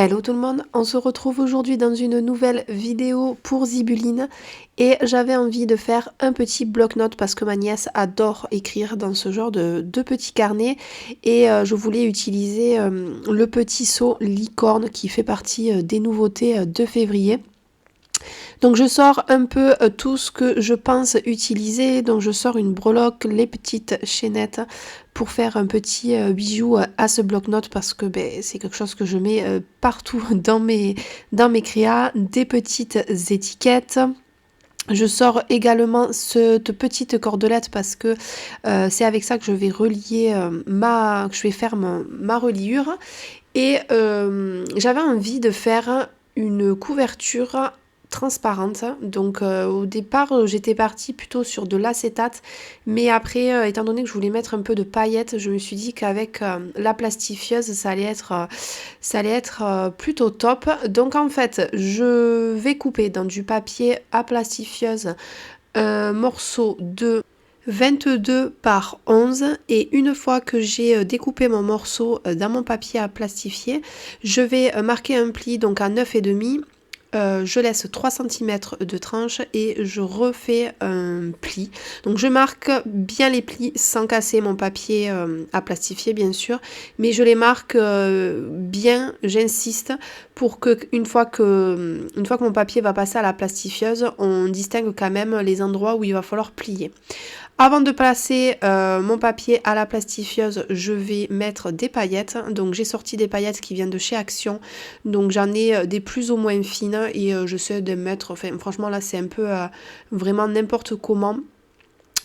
Hello tout le monde, on se retrouve aujourd'hui dans une nouvelle vidéo pour Zibuline et j'avais envie de faire un petit bloc-notes parce que ma nièce adore écrire dans ce genre de petits carnets et je voulais utiliser le petit seau licorne qui fait partie des nouveautés de février. Donc je sors un peu tout ce que je pense utiliser, donc je sors une breloque, les petites chaînettes pour faire un petit bijou à ce bloc-notes parce que c'est quelque chose que je mets partout dans mes créas, des petites étiquettes. Je sors également cette petite cordelette parce que c'est avec ça que je vais relier que je vais faire ma reliure et j'avais envie de faire une couverture transparente. Donc au départ j'étais partie plutôt sur de l'acétate, mais après étant donné que je voulais mettre un peu de paillettes, je me suis dit qu'avec la plastifieuse ça allait être plutôt top. Donc en fait je vais couper dans du papier à plastifieuse un morceau de 22 par 11 et une fois que j'ai découpé mon morceau dans mon papier à plastifier, je vais marquer un pli donc à 9,5. Je laisse 3 cm de tranche et je refais un pli. Donc je marque bien les plis sans casser mon papier à plastifier bien sûr, mais je les marque bien, j'insiste pour que une fois que mon papier va passer à la plastifieuse, on distingue quand même les endroits où il va falloir plier. Avant de placer mon papier à la plastifieuse, je vais mettre des paillettes. Donc j'ai sorti des paillettes qui viennent de chez Action. Donc j'en ai des plus ou moins fines et j'essaie de mettre, enfin franchement là c'est un peu vraiment n'importe comment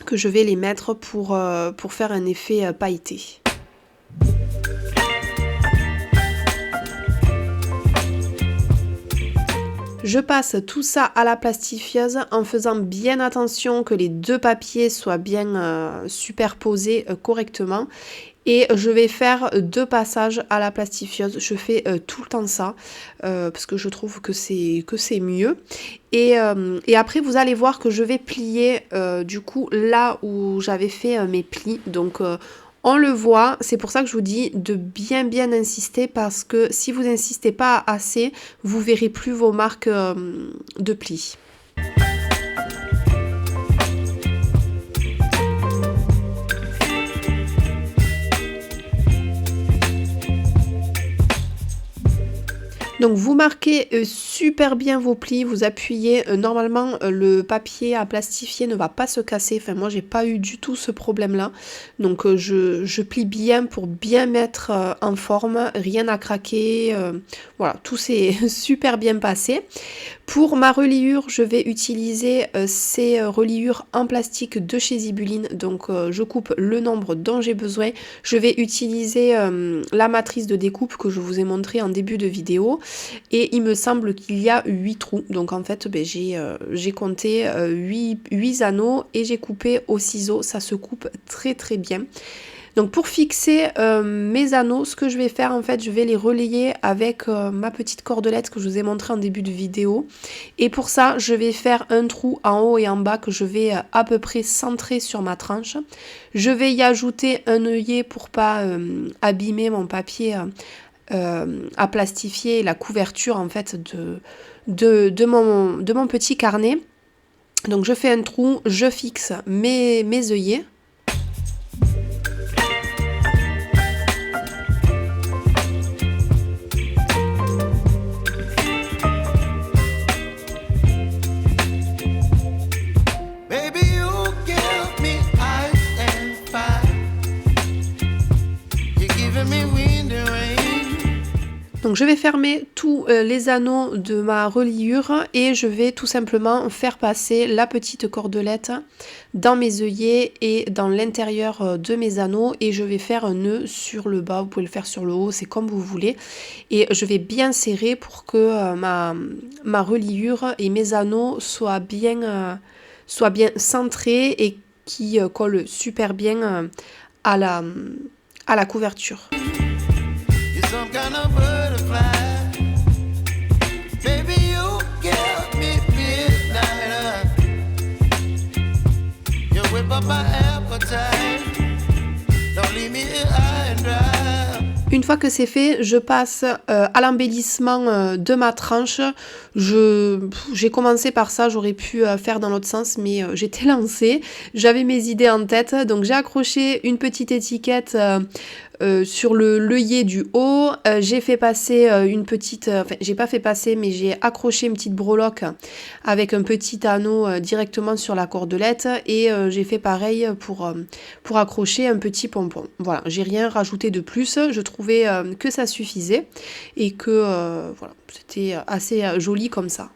que je vais les mettre pour faire un effet pailleté. Je passe tout ça à la plastifieuse en faisant bien attention que les deux papiers soient bien superposés correctement. Et je vais faire 2 passages à la plastifieuse. Je fais tout le temps ça parce que je trouve que c'est mieux. Et après vous allez voir que je vais plier du coup là où j'avais fait mes plis. Donc on le voit, c'est pour ça que je vous dis de bien insister parce que si vous n'insistez pas assez, vous verrez plus vos marques de plis. Donc vous marquez super bien vos plis, vous appuyez, normalement le papier à plastifier ne va pas se casser, enfin moi j'ai pas eu du tout ce problème là, donc je plie bien pour bien mettre en forme, rien à craquer, voilà, tout s'est super bien passé. Pour ma reliure, je vais utiliser ces reliures en plastique de chez Zibuline, donc je coupe le nombre dont j'ai besoin. Je vais utiliser la matrice de découpe que je vous ai montré en début de vidéo et il me semble qu'il y a 8 trous, donc en fait j'ai compté 8 anneaux et j'ai coupé au ciseau, ça se coupe très bien. Donc pour fixer mes anneaux, ce que je vais faire en fait, je vais les relayer avec ma petite cordelette que je vous ai montré en début de vidéo. Et pour ça, je vais faire un trou en haut et en bas que je vais à peu près centrer sur ma tranche. Je vais y ajouter un œillet pour pas abîmer mon papier à plastifier, la couverture en fait de mon petit carnet. Donc je fais un trou, je fixe mes œillets. Donc je vais fermer tous les anneaux de ma reliure et je vais tout simplement faire passer la petite cordelette dans mes œillets et dans l'intérieur de mes anneaux et je vais faire un nœud sur le bas, vous pouvez le faire sur le haut, c'est comme vous voulez. Et je vais bien serrer pour que ma reliure et mes anneaux soient bien centrés et qui collent super bien à la couverture. Some kind of butterfly. Baby, you give me midnight. You whip up my appetite. Don't leave me here high and dry. fois que c'est fait, je passe à l'embellissement de ma tranche. J'ai commencé par ça, j'aurais pu faire dans l'autre sens, mais j'étais lancée. J'avais mes idées en tête, donc j'ai accroché une petite étiquette sur l'œillet du haut. J'ai fait passer une petite... Enfin, j'ai pas fait passer, mais j'ai accroché une petite breloque avec un petit anneau directement sur la cordelette. Et j'ai fait pareil pour accrocher un petit pompon. Voilà, j'ai rien rajouté de plus. Je trouvais que ça suffisait et que voilà, c'était assez joli comme ça.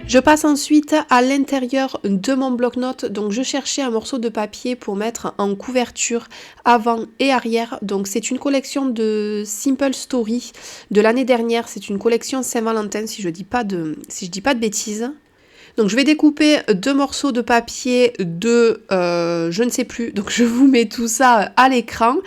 Je passe ensuite à l'intérieur de mon bloc-notes, donc je cherchais un morceau de papier pour mettre en couverture avant et arrière. Donc c'est une collection de Simple Story de l'année dernière, c'est une collection Saint-Valentin si je dis pas de bêtises. Donc je vais découper 2 morceaux de papier de je ne sais plus, donc je vous mets tout ça à l'écran.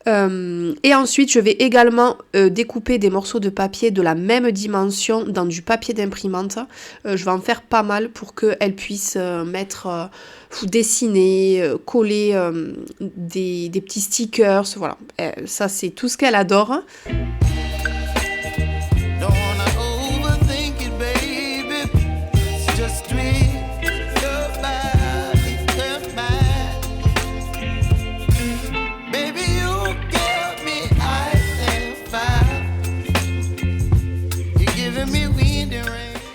Et ensuite je vais également découper des morceaux de papier de la même dimension dans du papier d'imprimante. Je vais en faire pas mal pour qu'elle puisse mettre, dessiner, coller des petits stickers, voilà. Ça c'est tout ce qu'elle adore.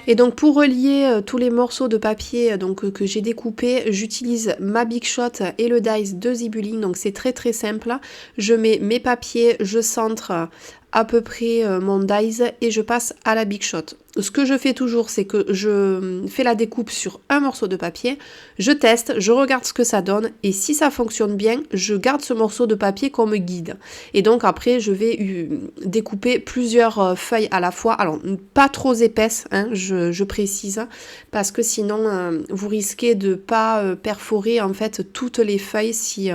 Et donc pour relier tous les morceaux de papier que j'ai découpés, j'utilise ma Big Shot et le dies de Zibulline, donc c'est très très simple. Je mets mes papiers, je centre à peu près mon dies et je passe à la Big Shot. Ce que je fais toujours, c'est que je fais la découpe sur un morceau de papier, je teste, je regarde ce que ça donne et si ça fonctionne bien, je garde ce morceau de papier comme guide. Et donc après, je vais découper plusieurs feuilles à la fois. Alors, pas trop épaisses, hein, je précise, parce que sinon, vous risquez de pas perforer en fait toutes les feuilles si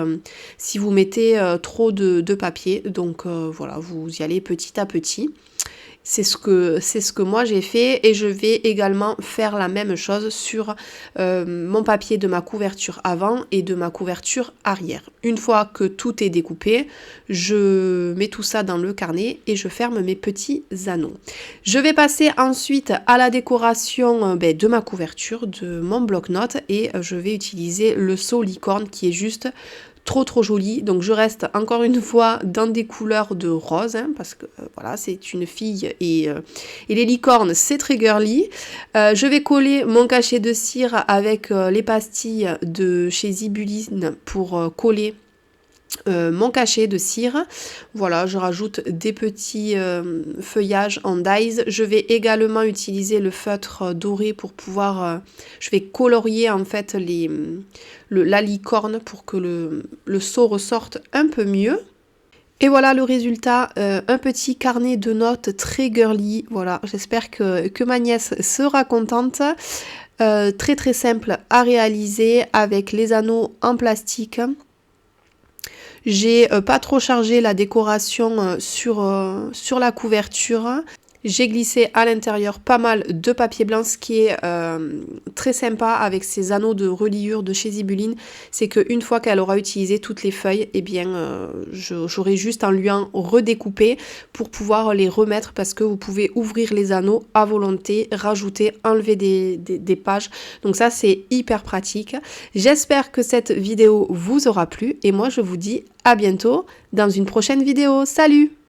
vous mettez trop de papier. Donc voilà, vous y allez petit à petit. C'est ce que moi j'ai fait et je vais également faire la même chose sur mon papier de ma couverture avant et de ma couverture arrière. Une fois que tout est découpé, je mets tout ça dans le carnet et je ferme mes petits anneaux. Je vais passer ensuite à la décoration de ma couverture, de mon bloc-notes et je vais utiliser le seau licorne qui est juste trop joli. Donc je reste encore une fois dans des couleurs de rose hein, parce que voilà, c'est une fille et les licornes c'est très girly. Je vais coller mon cachet de cire avec les pastilles de chez Zibulline pour coller mon cachet de cire. Voilà, je rajoute des petits feuillages en dies. Je vais également utiliser le feutre doré pour pouvoir je vais colorier en fait la licorne pour que le seau ressorte un peu mieux. Et voilà le résultat, un petit carnet de notes très girly. Voilà, j'espère que ma nièce sera contente. Très simple à réaliser avec les anneaux en plastique. J'ai pas trop chargé la décoration sur la couverture. J'ai glissé à l'intérieur pas mal de papier blanc, ce qui est très sympa avec ces anneaux de reliure de chez Zibulline, c'est qu'une fois qu'elle aura utilisé toutes les feuilles, eh bien j'aurai juste en lui en redécouper pour pouvoir les remettre parce que vous pouvez ouvrir les anneaux à volonté, rajouter, enlever des pages. Donc ça c'est hyper pratique. J'espère que cette vidéo vous aura plu et moi je vous dis à bientôt dans une prochaine vidéo. Salut!